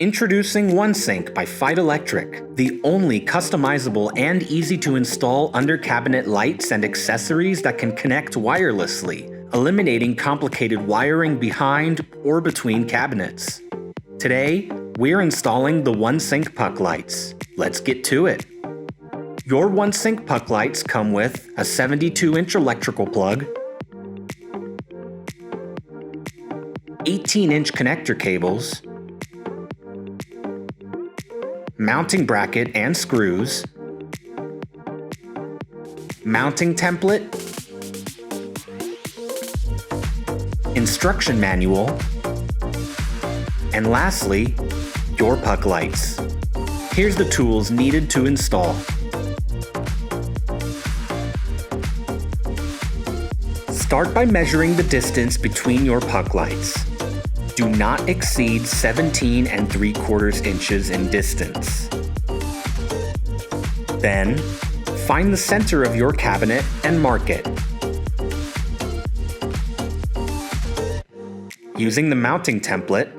Introducing OneSync by Feit Electric, the only customizable and easy-to-install under-cabinet lights and accessories that can connect wirelessly, eliminating complicated wiring behind or between cabinets. Today, we're installing the OneSync puck lights. Let's get to it. Your OneSync puck lights come with a 72-inch electrical plug, 18-inch connector cables, mounting bracket and screws, mounting template, instruction manual, and lastly, your puck lights. Here's the tools needed to install. Start by measuring the distance between your puck lights. Do not exceed 17 3/4 inches in distance. Then, find the center of your cabinet and mark it. Using the mounting template,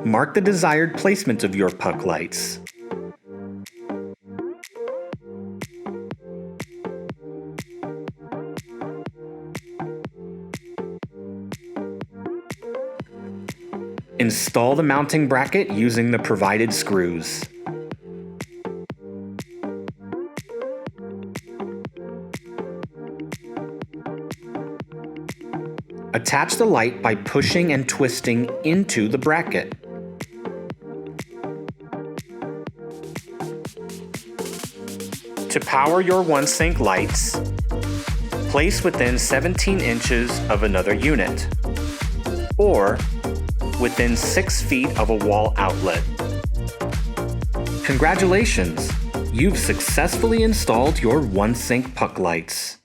mark the desired placement of your puck lights. Install the mounting bracket using the provided screws. Attach the light by pushing and twisting into the bracket. To power your OneSync lights, place within 17 inches of another unit, or within 6 feet of a wall outlet. Congratulations! You've successfully installed your OneSync puck lights.